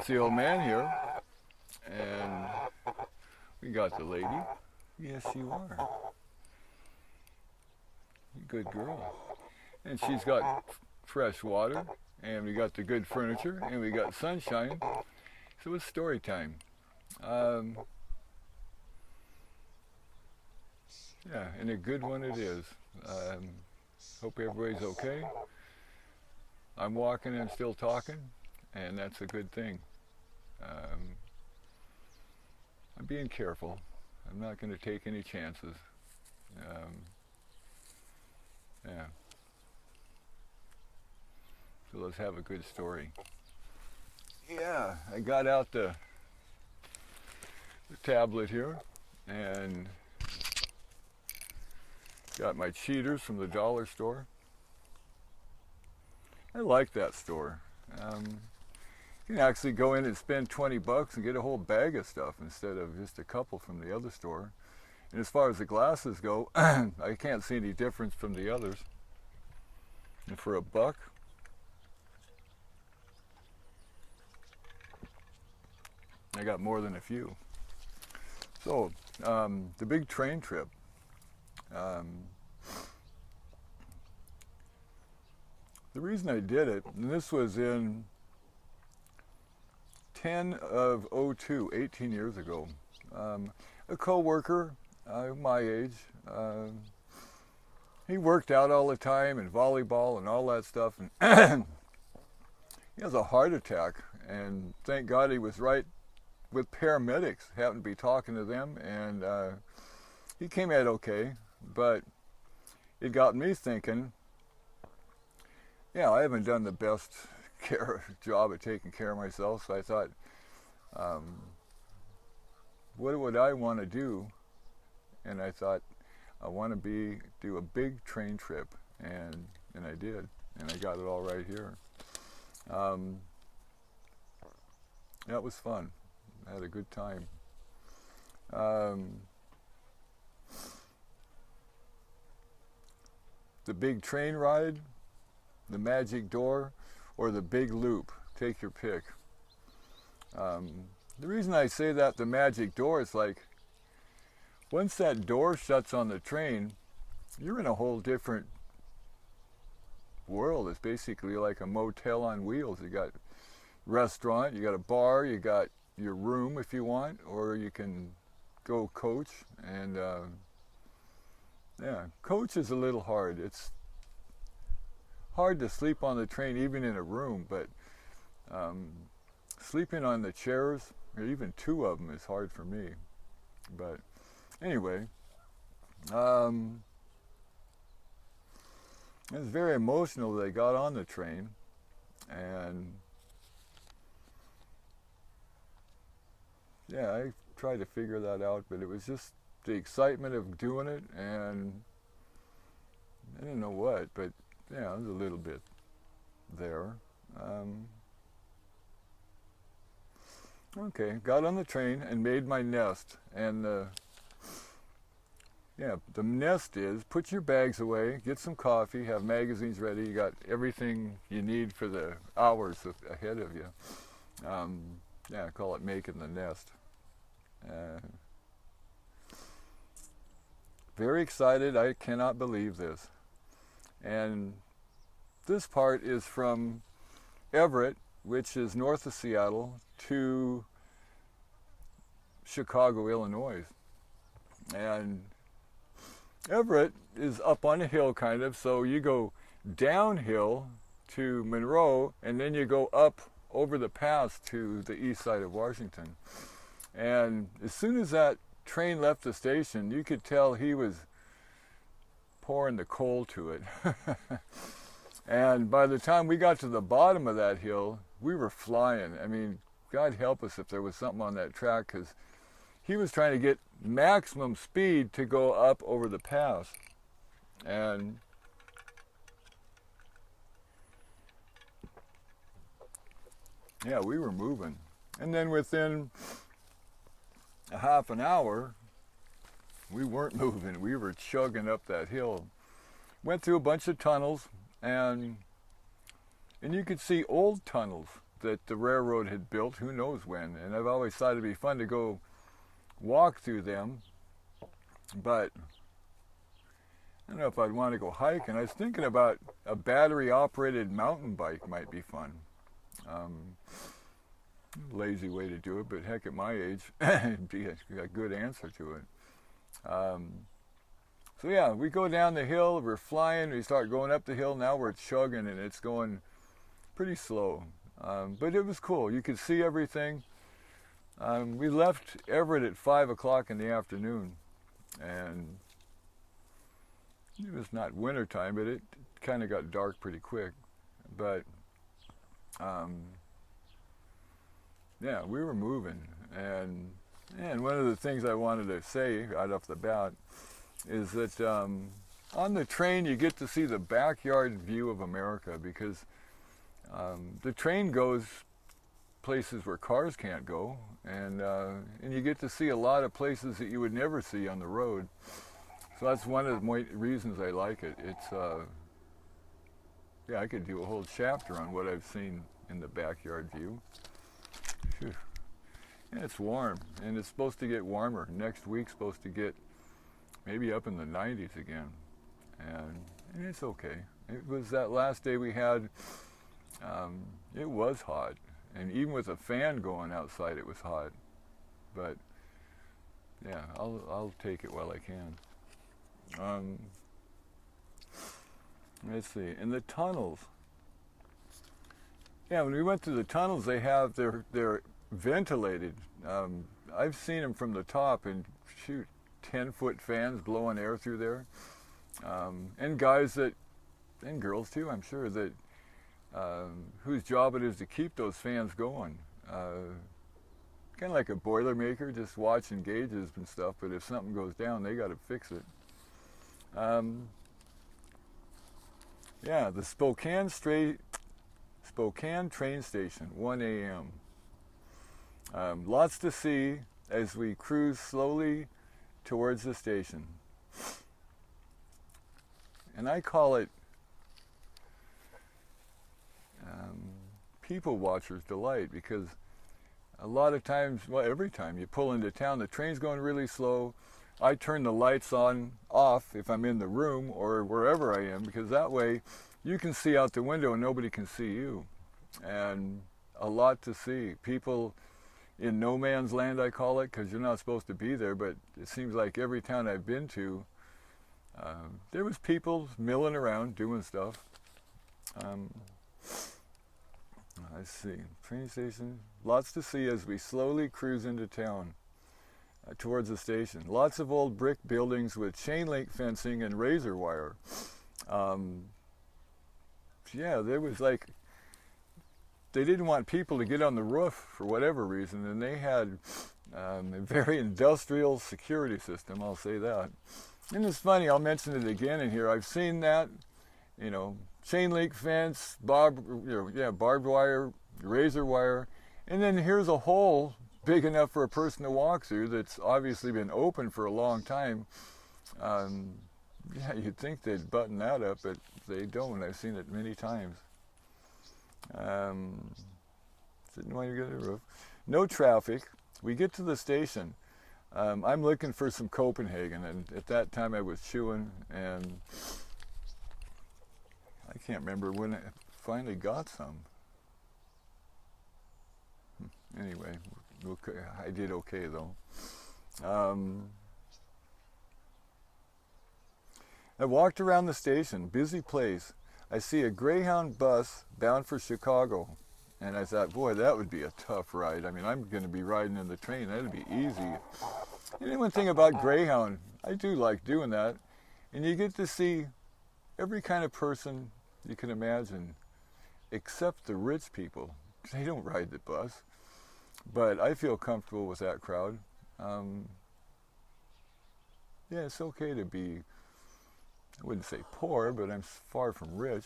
the old man here, and we got the lady. Yes, you are. Good girl. And she's got fresh water, and we got the good furniture, and we got sunshine. So it's story time. Yeah, and a good one it is. Hope everybody's okay. I'm walking and still talking, and that's a good thing. I'm being careful. I'm not going to take any chances. Yeah. So let's have a good story. Yeah, I got out the tablet here and got my cheaters from the dollar store. I like that store. You can actually go in and spend 20 bucks and get a whole bag of stuff instead of just a couple from the other store. And as far as the glasses go, I can't see any difference from the others. And for $1, I got more than a few. So, the big train trip. The reason I did it, and this was in 10/02, 18 years ago. A co-worker my age, he worked out all the time and volleyball and all that stuff, and he has a heart attack, and thank God he was right with paramedics. Happened to be talking to them, and he came out okay, but it got me thinking, yeah, I haven't done the best job of taking care of myself, so I thought, what would I want to do? And I thought, I want to do a big train trip, and I did, and I got it all right here. That was fun. I had a good time. The big train ride, the magic door, or the big loop. Take your pick. The reason I say that the magic door is like, once that door shuts on the train, you're in a whole different world. It's basically like a motel on wheels. You got restaurant, you got a bar, you got your room if you want, or you can go coach. And yeah, coach is a little hard. It's hard to sleep on the train even in a room, but sleeping on the chairs, or even two of them, is hard for me. But anyway, it was very emotional that I got on the train, and yeah, I tried to figure that out, but it was just the excitement of doing it, and I didn't know what, but yeah, it was a little bit there. Okay, got on the train and made my nest, and yeah, the nest is, put your bags away, get some coffee, have magazines ready, you got everything you need for the hours ahead of you. Yeah, I call it making the nest. Very excited, I cannot believe this. And this part is from Everett, which is north of Seattle, to Chicago, Illinois. And Everett is up on a hill kind of, so you go downhill to Monroe, and then you go up over the pass to the east side of Washington. And as soon as that train left the station, you could tell he was pouring the coal to it. And by the time we got to the bottom of that hill, we were flying. I mean, God help us if there was something on that track, because he was trying to get maximum speed to go up over the pass. And yeah, we were moving. And then within a half an hour, we weren't moving. We were chugging up that hill. Went through a bunch of tunnels, and you could see old tunnels. that the railroad had built, who knows when. And I've always thought it'd be fun to go walk through them, but I don't know if I'd want to go hiking. I was thinking about a battery-operated mountain bike might be fun. Lazy way to do it, but heck, at my age, it'd be a good answer to it. So yeah, we go down the hill, we're flying, we start going up the hill, now we're chugging and it's going pretty slow. But it was cool, you could see everything. We left Everett at 5 o'clock in the afternoon, and it was not winter time, but it kind of got dark pretty quick. But yeah, we were moving, and one of the things I wanted to say right off the bat is that on the train you get to see the backyard view of America, because the train goes places where cars can't go, and you get to see a lot of places that you would never see on the road. So that's one of the reasons I like it. It's yeah, I could do a whole chapter on what I've seen in the backyard view. Phew. And it's warm, and it's supposed to get warmer. Next week's supposed to get maybe up in the 90s again, and it's okay. It was that last day we had, it was hot, and even with a fan going outside it was hot, but yeah, I'll take it while I can. Let's see, in the tunnels, yeah, when we went to the tunnels, they're ventilated. I've seen them from the top, and shoot, 10-foot fans blowing air through there, and guys and girls too, I'm sure, that whose job it is to keep those fans going. Kind of like a Boilermaker, just watching gauges and stuff, but if something goes down, they got to fix it. Yeah, the Spokane train station, 1 a.m. Lots to see as we cruise slowly towards the station. And I call it people watcher's delight, because a lot of times, well, every time you pull into town, the train's going really slow. I turn the lights off if I'm in the room or wherever I am, because that way you can see out the window and nobody can see you. And a lot to see. People in no man's land, I call it, because you're not supposed to be there, but it seems like every town I've been to, there was people milling around doing stuff. Let's see, train station, lots to see as we slowly cruise into town towards the station. Lots of old brick buildings with chain link fencing and razor wire. Yeah, there was like, they didn't want people to get on the roof for whatever reason, and they had a very industrial security system, I'll say that. And it's funny, I'll mention it again in here, I've seen that, you know, chain link fence, barbed wire, razor wire, and then here's a hole big enough for a person to walk through that's obviously been open for a long time. Yeah, you'd think they'd button that up, but they don't. I've seen it many times. Didn't want to get a roof. No traffic. We get to the station. I'm looking for some Copenhagen, and at that time I was chewing, and I can't remember when I finally got some. Anyway, I did okay though. I walked around the station, busy place. I see a Greyhound bus bound for Chicago. And I thought, boy, that would be a tough ride. I mean, I'm going to be riding in the train. That'd be easy. And one thing about Greyhound, I do like doing that. And you get to see every kind of person you can imagine, except the rich people. They don't ride the bus. But I feel comfortable with that crowd. Yeah, it's okay to be, I wouldn't say poor, but I'm far from rich.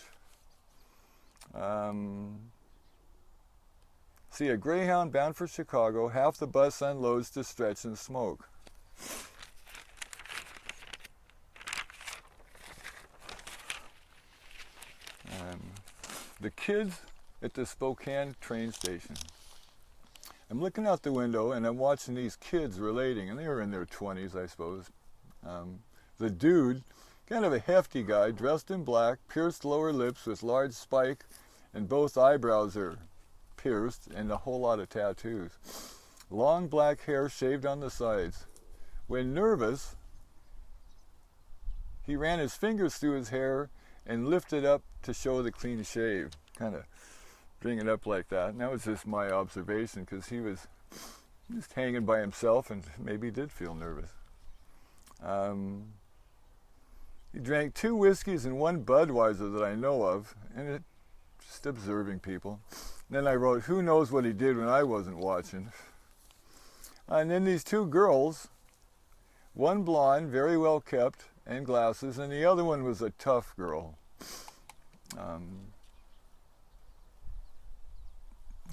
See a Greyhound bound for Chicago, half the bus unloads to stretch and smoke. The kids at the Spokane train station. I'm looking out the window and I'm watching these kids relating, and they were in their 20s, I suppose. The dude, kind of a hefty guy, dressed in black, pierced lower lips with large spike, and both eyebrows are pierced, and a whole lot of tattoos. Long black hair shaved on the sides. When nervous, he ran his fingers through his hair and lifted up to show the clean shave. Kind of bring it up like that. And that was just my observation, because he was just hanging by himself and maybe did feel nervous. He drank 2 whiskeys and 1 Budweiser that I know of, and just observing people. And then I wrote, who knows what he did when I wasn't watching. And then these 2 girls, one blonde, very well kept, and glasses, and the other one was a tough girl. I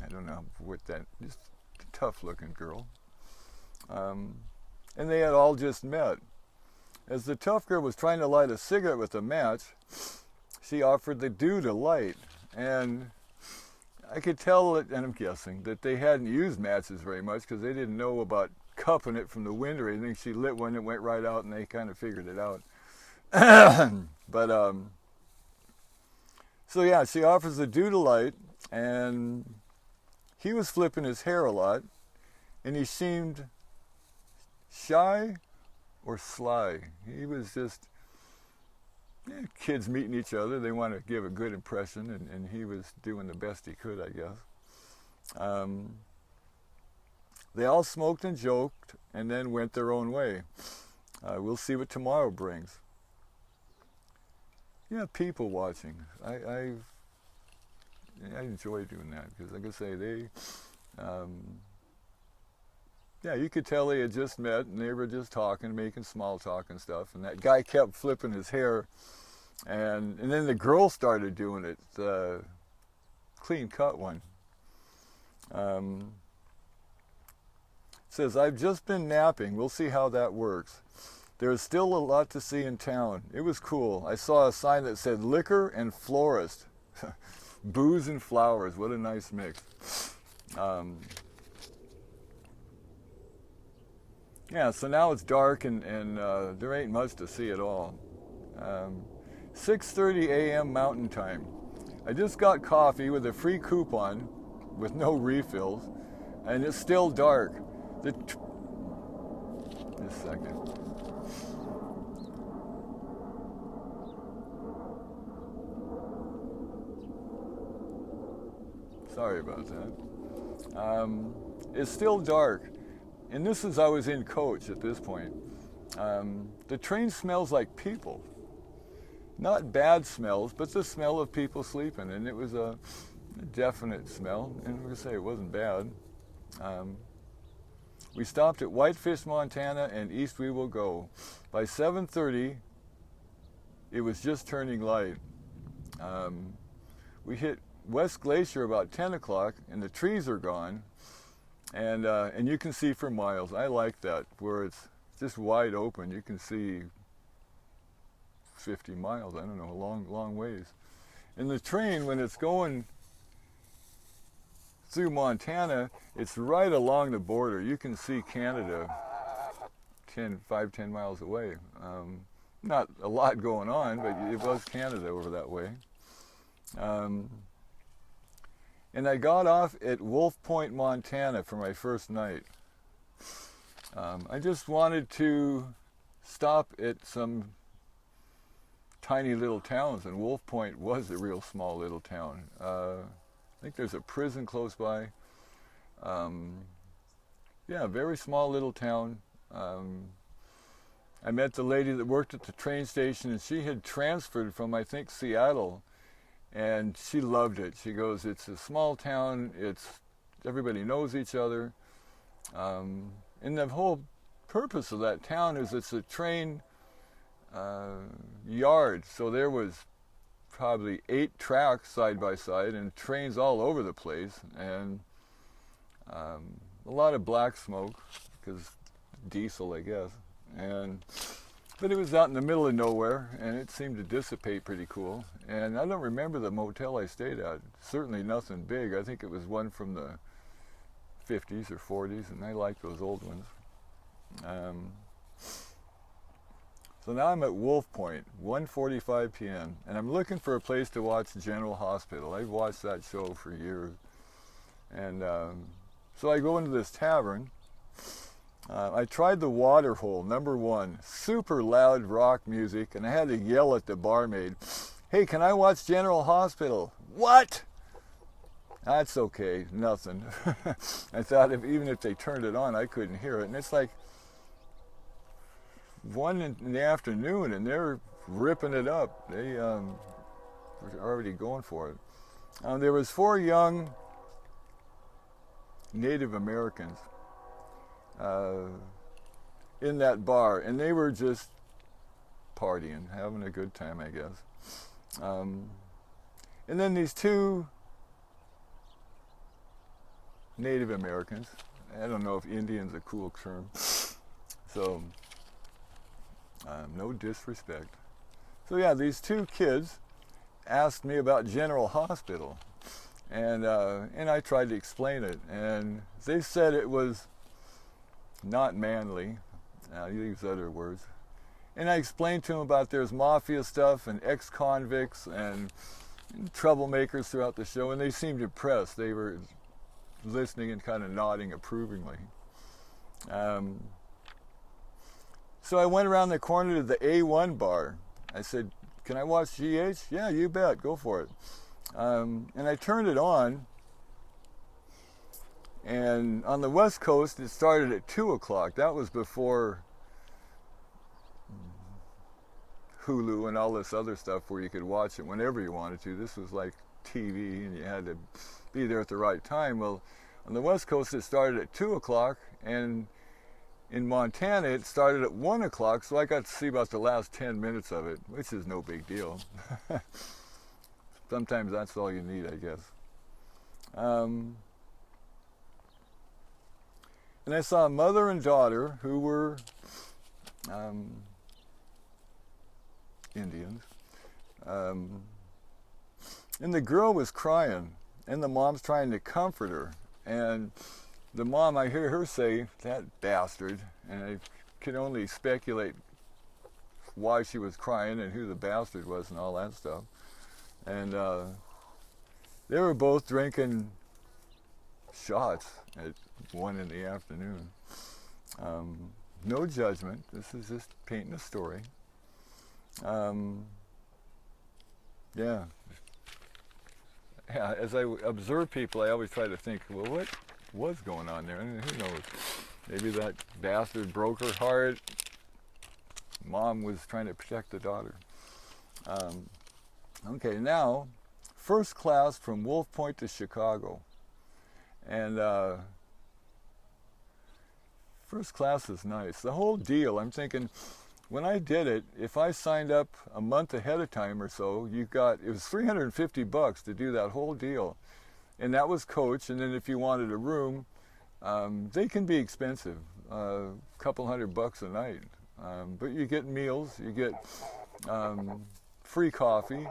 don't know what that, just a tough looking girl. And they had all just met. As the tough girl was trying to light a cigarette with a match, she offered the dude a light. And I could tell, and I'm guessing, that they hadn't used matches very much, because they didn't know about cupping it from the wind or anything. She lit one, it went right out, and they kind of figured it out. But, so yeah, she offers the dude a light, and he was flipping his hair a lot, and he seemed shy or sly. He was just, kids meeting each other, they want to give a good impression, and he was doing the best he could, I guess. They all smoked and joked, and then went their own way. We'll see what tomorrow brings. Yeah, people watching. I enjoy doing that, because like I say, they, yeah, you could tell they had just met, and they were just talking, making small talk and stuff, and that guy kept flipping his hair, and then the girl started doing it, the clean cut one. Says, I've just been napping, we'll see how that works. There's still a lot to see in town. It was cool. I saw a sign that said liquor and florist. Booze and flowers, what a nice mix. Yeah, so now it's dark, and there ain't much to see at all. 6:30 a.m. Mountain Time. I just got coffee with a free coupon with no refills, and it's still dark. Just a second. Sorry about that. It's still dark. And this is, I was in coach at this point. The train smells like people. Not bad smells, but the smell of people sleeping. And it was a definite smell. And I'm going to say it wasn't bad. We stopped at Whitefish, Montana, and east we will go. By 7:30, it was just turning light. We hit West Glacier about 10 o'clock, and the trees are gone. And you can see for miles. I like that, where it's just wide open. You can see 50 miles, I don't know, a long ways. And the train, when it's going through Montana, it's right along the border. You can see Canada 5-10 miles away. Not a lot going on, but it was Canada over that way. And I got off at Wolf Point, Montana for my first night. I just wanted to stop at some tiny little towns, and Wolf Point was a real small little town. I think there's a prison close by. Yeah, very small little town. I met the lady that worked at the train station, and she had transferred from, I think, Seattle. And she loved it. She goes, it's a small town, everybody knows each other. And the whole purpose of that town is it's a train yard. So there was probably 8 tracks side by side and trains all over the place. And a lot of black smoke, because diesel, I guess. And But it was out in the middle of nowhere, and it seemed to dissipate pretty cool. And I don't remember the motel I stayed at. Certainly nothing big. I think it was one from the 50s or 40s, and I like those old ones. So now I'm at Wolf Point, 1:45 p.m., and I'm looking for a place to watch General Hospital. I've watched that show for years. And so I go into this tavern. I tried the Water Hole, #1, super loud rock music, and I had to yell at the barmaid, "Hey, can I watch General Hospital?" "What?" "That's okay, nothing." I thought even if they turned it on, I couldn't hear it. And it's like 1 in the afternoon, and they're ripping it up. They were already going for it. There was 4 young Native Americans in that bar, and they were just partying, having a good time, I guess. And then these 2 Native Americans, I don't know if Indian's a cool term, so no disrespect. So yeah, these 2 kids asked me about General Hospital, and I tried to explain it, and they said it was not manly. I use other words. And I explained to them about there's mafia stuff and ex-convicts and troublemakers throughout the show, and they seemed impressed. They were listening and kind of nodding approvingly. So I went around the corner to the A1 bar. I said, "Can I watch GH?" "Yeah, you bet. Go for it." And I turned it on. And on the West Coast, it started at 2 o'clock. That was before Hulu and all this other stuff where you could watch it whenever you wanted to. This was like TV, and you had to be there at the right time. Well, on the West Coast, it started at 2 o'clock, and in Montana, it started at 1 o'clock, so I got to see about the last 10 minutes of it, which is no big deal. Sometimes that's all you need, I guess. And I saw a mother and daughter who were Indians. And the girl was crying, and the mom's trying to comfort her. And the mom, I hear her say, "That bastard," and I can only speculate why she was crying and who the bastard was and all that stuff. And they were both drinking shots at 1 in the afternoon. No judgment. This is just painting a story. Yeah. As I observe people, I always try to think, well, what was going on there? And who knows? Maybe that bastard broke her heart. Mom was trying to protect the daughter. Okay, now, first class from Wolf Point to Chicago. And first class is nice. The whole deal, I'm thinking, when I did it, if I signed up a month ahead of time or so, it was $350 to do that whole deal. And that was coach, and then if you wanted a room, they can be expensive, a couple $100 a night. But you get meals, you get free coffee,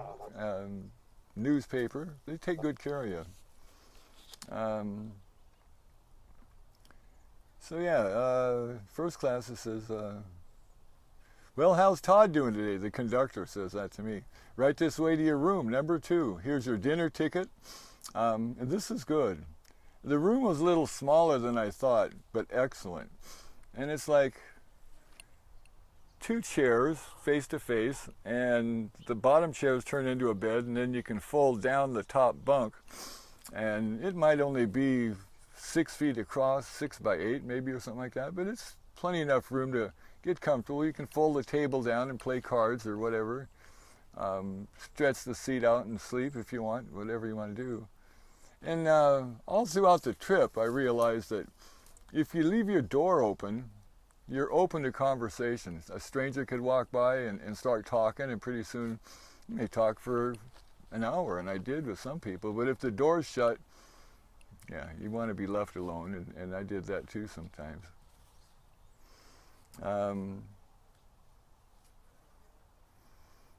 newspaper. They take good care of you. So yeah, first class, it says, "Well, how's Todd doing today?" The conductor says that to me. "Right this way to your room, #2. Here's your dinner ticket." And this is good. The room was a little smaller than I thought, but excellent. And it's like 2 chairs face to face, and the bottom chairs turn into a bed, and then you can fold down the top bunk. And it might only be 6 feet across, 6 by 8 maybe, or something like that, but it's plenty enough room to get comfortable. You can fold the table down and play cards or whatever. Stretch the seat out and sleep if you want, whatever you want to do. And all throughout the trip, I realized that if you leave your door open, you're open to conversations. A stranger could walk by and start talking, and pretty soon you may talk for an hour, and I did with some people. But if the door's shut, yeah, you want to be left alone, and I did that too sometimes.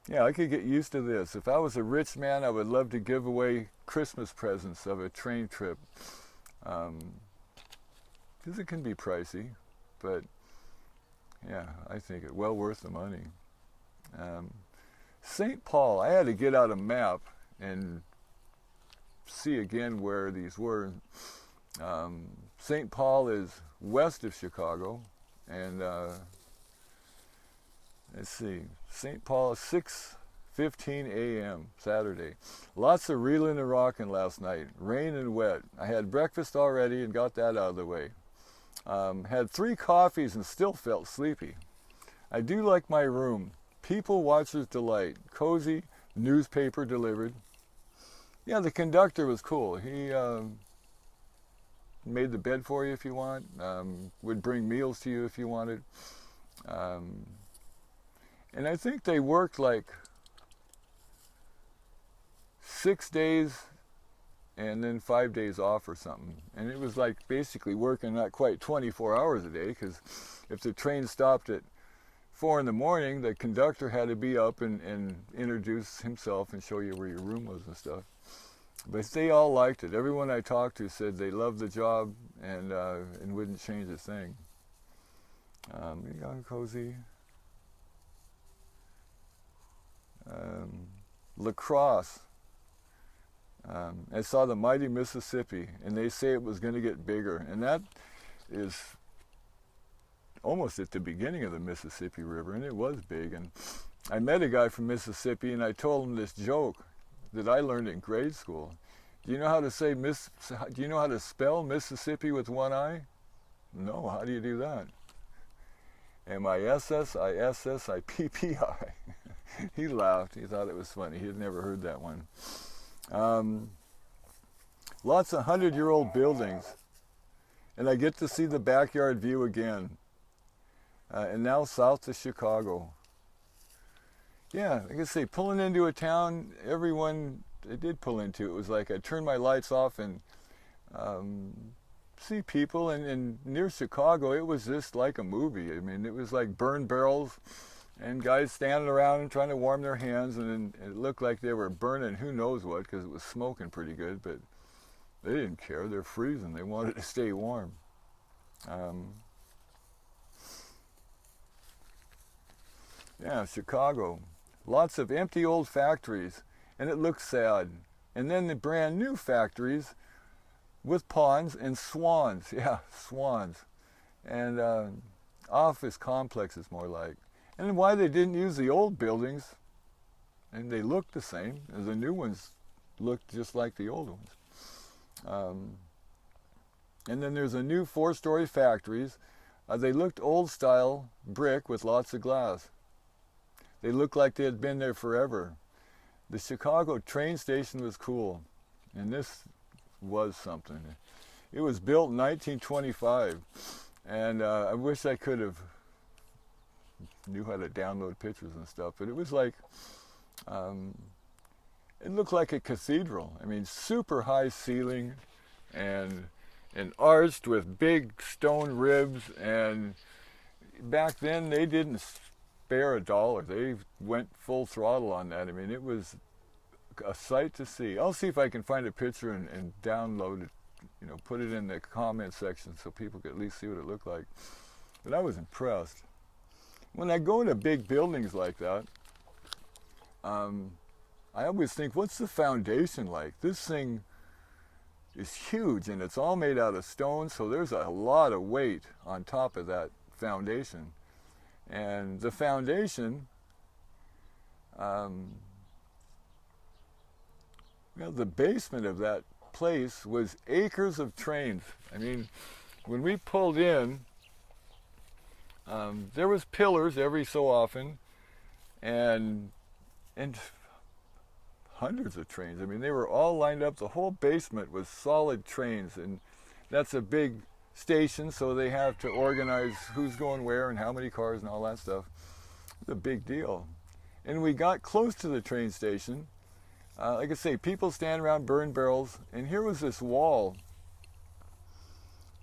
Yeah, I could get used to this. If I was a rich man, I would love to give away Christmas presents of a train trip. Because it can be pricey, but yeah, I think it well worth the money. St. Paul, I had to get out a map and see again where these were. St. Paul is west of Chicago, and let's see, St. Paul, 6:15 a.m. Saturday. Lots of reeling and rocking last night, rain and wet. I had breakfast already and got that out of the way. Had 3 coffees and still felt sleepy. I do like my room. People watcher's delight. Cozy, newspaper delivered. Yeah, the conductor was cool. He made the bed for you if you want. Would bring meals to you if you wanted. And I think they worked like 6 days and then 5 days off or something. And it was like basically working not quite 24 hours a day, because if the train stopped at 4 in the morning, the conductor had to be up and introduce himself and show you where your room was and stuff. But they all liked it. Everyone I talked to said they loved the job and wouldn't change a thing. Young Cozy. La Crosse. I saw the mighty Mississippi, and they say it was going to get bigger. And that is almost at the beginning of the Mississippi River, and it was big. And I met a guy from Mississippi, and I told him this joke that I learned in grade school. Do you know how to say do you know how to spell Mississippi with one I? No, how do you do that? Mississippi. He laughed. He thought it was funny. He had never heard that one. Lots of 100-year-old buildings, and I get to see the backyard view again. And now south to Chicago. Yeah, like I say, pulling into a town, everyone I did pull into, it was like I turned my lights off and see people, and near Chicago, it was just like a movie. I mean, it was like burn barrels and guys standing around and trying to warm their hands, and it looked like they were burning who knows what, because it was smoking pretty good, but they didn't care. They're freezing. They wanted to stay warm. Yeah, Chicago. Lots of empty old factories, and it looks sad. And then the brand new factories with ponds and swans. Yeah, swans. And office complexes, more like. And why they didn't use the old buildings, and they looked the same, as the new ones looked just like the old ones. And then there's a new 4-story factories. They looked old style brick with lots of glass. They looked like they had been there forever. The Chicago train station was cool, and this was something. It was built in 1925, and I wish I could have knew how to download pictures and stuff, but it was like, it looked like a cathedral. I mean, super high ceiling and arched with big stone ribs, and back then they didn't spare a dollar. They went full throttle on that. I mean, it was a sight to see. I'll see if I can find a picture and download it, put it in the comment section so people could at least see what it looked like. But I was impressed. When I go into big buildings like that, I always think, what's the foundation like? This thing is huge, and it's all made out of stone, so there's a lot of weight on top of that foundation. And the foundation, the basement of that place was acres of trains. I mean, when we pulled in, there was pillars every so often, and hundreds of trains. I mean, they were all lined up. The whole basement was solid trains, and that's a big station, so they have to organize who's going where and how many cars and all that stuff. It's a big deal. And we got close to the train station. Like I say, people stand around, burn barrels, and here was this wall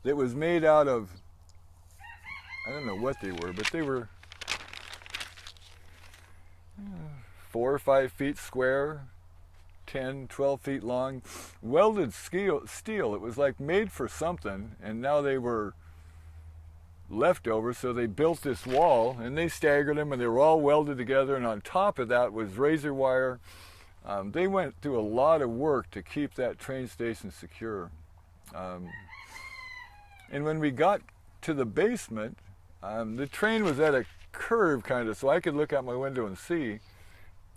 that was made out of, I don't know what they were, but they were 4 or 5 feet square, 10, 12 feet long, welded steel. It was like made for something, and now they were leftovers, so they built this wall, and they staggered them, and they were all welded together, and on top of that was razor wire. They went through a lot of work to keep that train station secure. And when we got to the basement, the train was at a curve kind of, so I could look out my window and see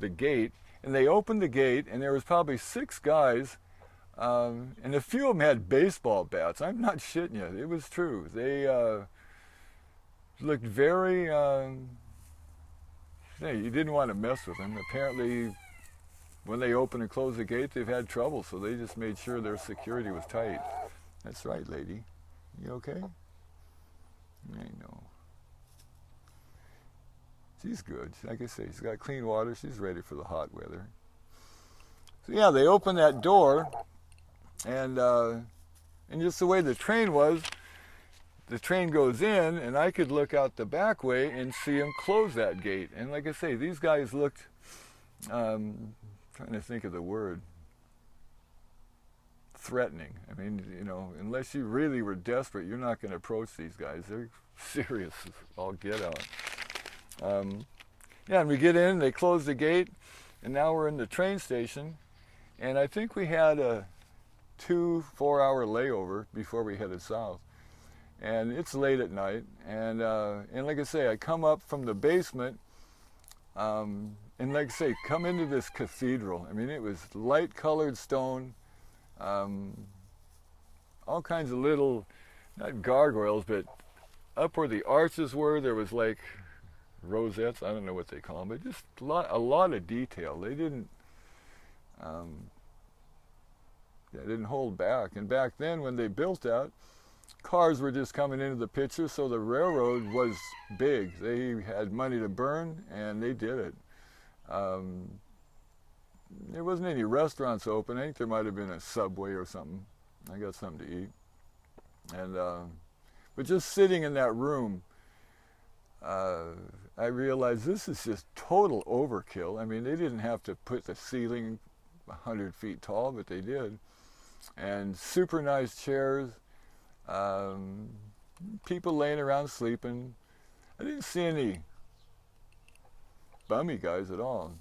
the gate. And they opened the gate, and there was probably 6 guys, and a few of them had baseball bats. I'm not shitting you. It was true. They looked very, you didn't want to mess with them. Apparently, when they open and close the gate, they've had trouble, so they just made sure their security was tight. That's right, lady. You okay? I know. She's good. Like I say, she's got clean water. She's ready for the hot weather. So yeah, they opened that door, and just the way the train was, the train goes in, and I could look out the back way and see them close that gate. And like I say, these guys looked, trying to think of the word, threatening. I mean, you know, unless you really were desperate, you're not going to approach these guys. They're serious as all get out. Yeah, and we get in, they close the gate, and now we're in the train station, and I think we had a 2-4 hour layover before we headed south. And it's late at night, and like I say, I come up from the basement, and like I say, come into this cathedral. I mean, it was light-colored stone, all kinds of little, not gargoyles, but up where the arches were, there was like rosettes, I don't know what they call them, but just a lot of detail. They didn't hold back. And back then, when they built that, cars were just coming into the picture, so the railroad was big. They had money to burn, and they did it. There wasn't any restaurants open. I think there might have been a Subway or something. I got something to eat. And but just sitting in that room, I realized this is just total overkill. I mean, they didn't have to put the ceiling 100 feet tall, but they did. And super nice chairs, people laying around sleeping. I didn't see any bummy guys at all.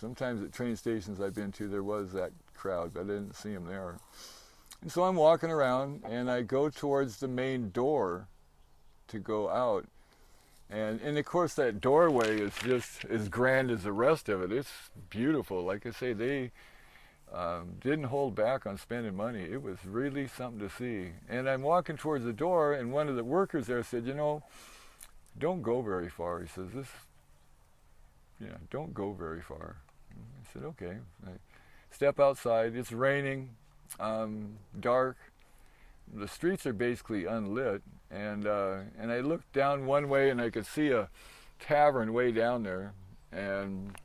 Sometimes at train stations I've been to, there was that crowd, but I didn't see them there. And so I'm walking around, and I go towards the main door to go out. And of course, that doorway is just as grand as the rest of it. It's beautiful. Like I say, they didn't hold back on spending money. It was really something to see. And I'm walking towards the door, and one of the workers there said, you know, don't go very far. He says, don't go very far. I said, okay. I step outside. It's raining, dark. The streets are basically unlit. And I looked down one way, and I could see a tavern way down there. And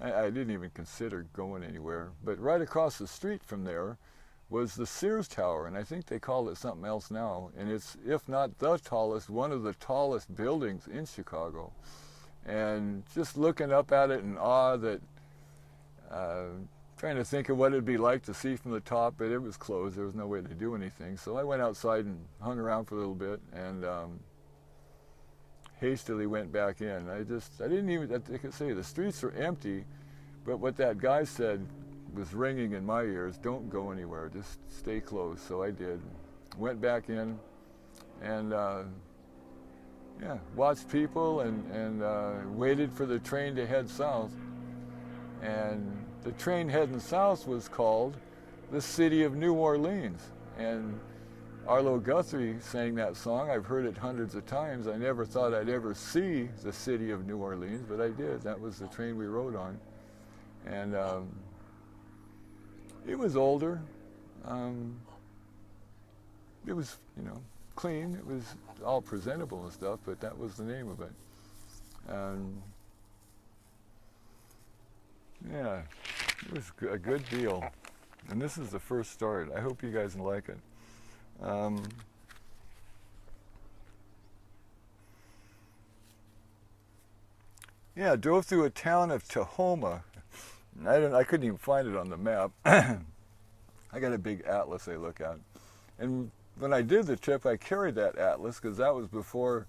I didn't even consider going anywhere. But right across the street from there was the Sears Tower, and I think they call it something else now. And it's, if not the tallest, one of the tallest buildings in Chicago. And just looking up at it in awe, that trying to think of what it'd be like to see from the top, but it was closed. There was no way to do anything. So I went outside and hung around for a little bit, and hastily went back in. I didn't even, I could say the streets were empty, but what that guy said was ringing in my ears: don't go anywhere, just stay close. So I did. Went back in, and watched people, and waited for the train to head south. And the train heading south was called the City of New Orleans. And Arlo Guthrie sang that song. I've heard it hundreds of times. I never thought I'd ever see the City of New Orleans, but I did. That was the train we rode on. And it was older. It was, clean. It was all presentable and stuff, but that was the name of it. Yeah, it was a good deal. And this is the first start. I hope you guys like it. Yeah, I drove through a town of Tahoma. I couldn't even find it on the map. I got a big atlas I look at. And when I did the trip, I carried that atlas because that was before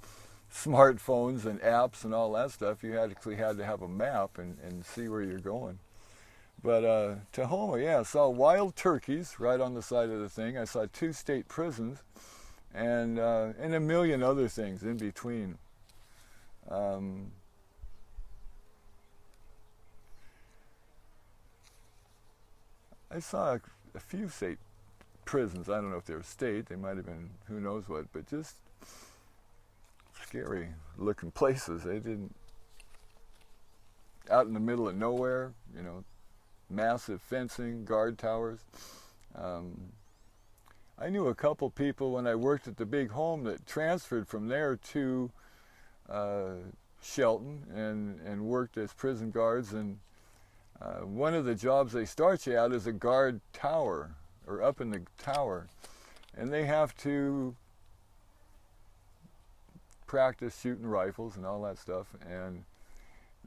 smartphones and apps and all that stuff. You actually had to have a map and see where you're going. But Tahoma, yeah, I saw wild turkeys right on the side of the thing. I saw 2 state prisons and a million other things in between. I saw a few state prisons. I don't know if they were state. They might have been who knows what, but just scary looking places. They didn't, out in the middle of nowhere, you know, massive fencing, guard towers. I knew a couple people when I worked at the big home that transferred from there to Shelton and worked as prison guards. And one of the jobs they start you at is a guard tower, or up in the tower. And they have to practice shooting rifles and all that stuff. And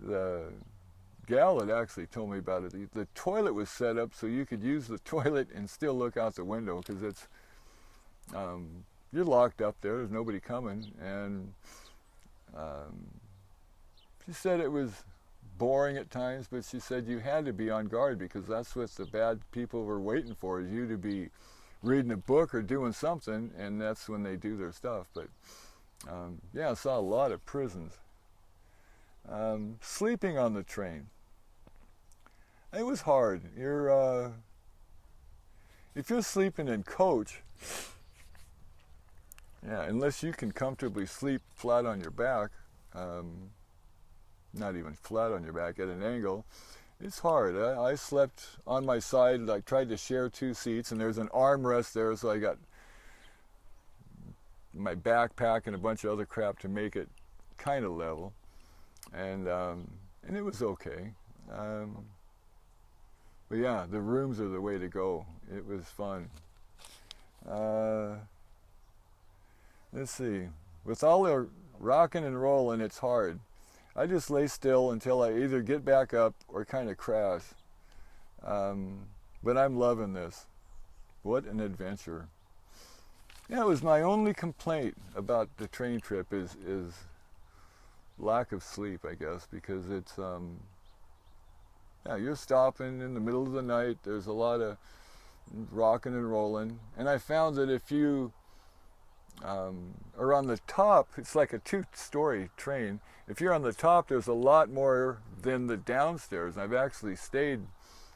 the gal had actually told me about it. The toilet was set up so you could use the toilet and still look out the window, because it's you're locked up there. There's nobody coming. And she said it was boring at times, but she said you had to be on guard because that's what the bad people were waiting for, is you to be reading a book or doing something, and that's when they do their stuff. But yeah, I saw a lot of prisons. Sleeping on the train. It was hard. If you're sleeping in coach, yeah, unless you can comfortably sleep flat on your back, not even flat on your back, at an angle, it's hard. I slept on my side. I tried to share 2 seats, and there's an armrest there, so I got my backpack and a bunch of other crap to make it kind of level, and it was okay. But yeah, the rooms are the way to go. It was fun. Let's see. With all the rocking and rolling, it's hard. I just lay still until I either get back up or kind of crash. But I'm loving this. What an adventure. Yeah, it was my only complaint about the train trip is lack of sleep, I guess, because it's yeah, you're stopping in the middle of the night. There's a lot of rocking and rolling, and I found that if you are on the top, it's like a 2-story train. If you're on the top, there's a lot more than the downstairs. I've actually stayed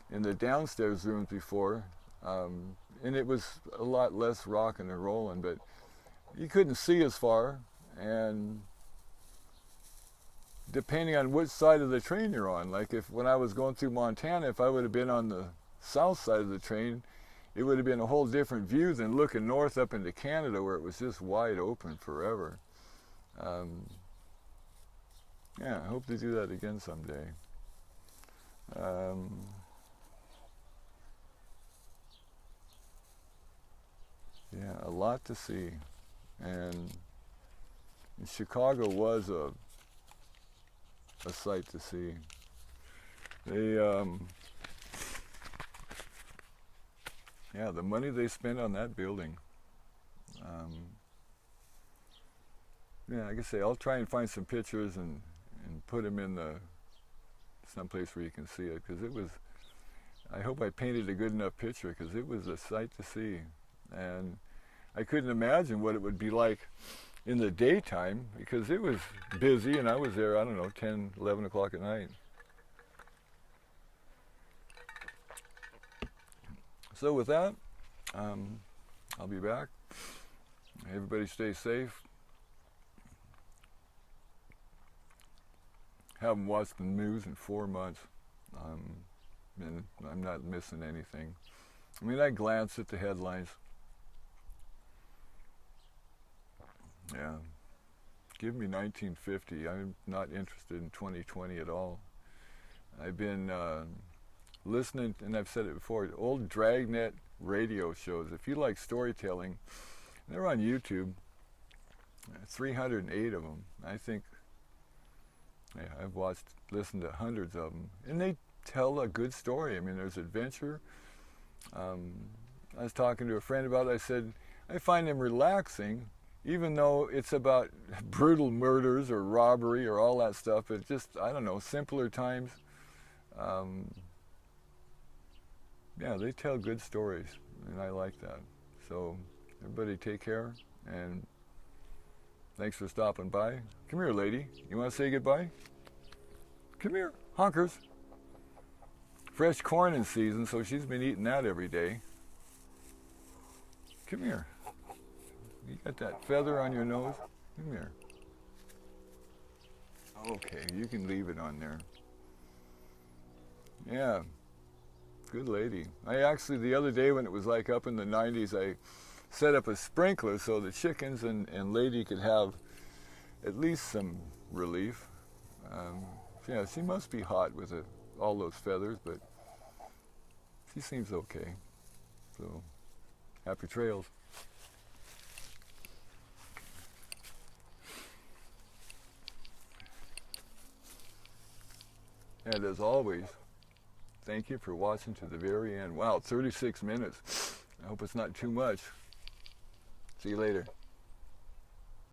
in the downstairs rooms before, and it was a lot less rocking and rolling, but you couldn't see as far, and depending on which side of the train you're on, like when I was going through Montana, if I would have been on the south side of the train, it would have been a whole different view than looking north up into Canada, where it was just wide open forever. Yeah, I hope to do that again someday. Yeah, a lot to see. And Chicago was a sight to see. They, yeah, the money they spent on that building. Yeah, like I say, I'll try and find some pictures and put them in someplace where you can see it, because it was, I hope I painted a good enough picture, because it was a sight to see. And I couldn't imagine what it would be like in the daytime, because it was busy, and I was there, I don't know, 10, 11 o'clock at night. So with that, I'll be back. Everybody stay safe. Haven't watched the news in 4 months, and I'm not missing anything. I mean, I glance at the headlines. Yeah, give me 1950. I'm not interested in 2020 at all. I've been listening, and I've said it before, old Dragnet radio shows. If you like storytelling, they're on YouTube. 308 of them. I think Yeah, I've listened to hundreds of them, and they tell a good story. I mean, there's adventure. I was talking to a friend about it. I said, I find them relaxing, even though it's about brutal murders or robbery or all that stuff. But just, I don't know, simpler times. Yeah, they tell good stories, and I like that. So, everybody take care, and thanks for stopping by. Come here, lady. You want to say goodbye? Come here, honkers. Fresh corn in season, so she's been eating that every day. Come here. You got that feather on your nose? Come here. Okay, you can leave it on there. Yeah, good lady. I actually, the other day when it was like up in the 90s, I set up a sprinkler so the chickens and lady could have at least some relief. Yeah, she must be hot with all those feathers, but she seems okay. So, happy trails. And as always, thank you for watching to the very end. Wow, 36 minutes. I hope it's not too much. See you later.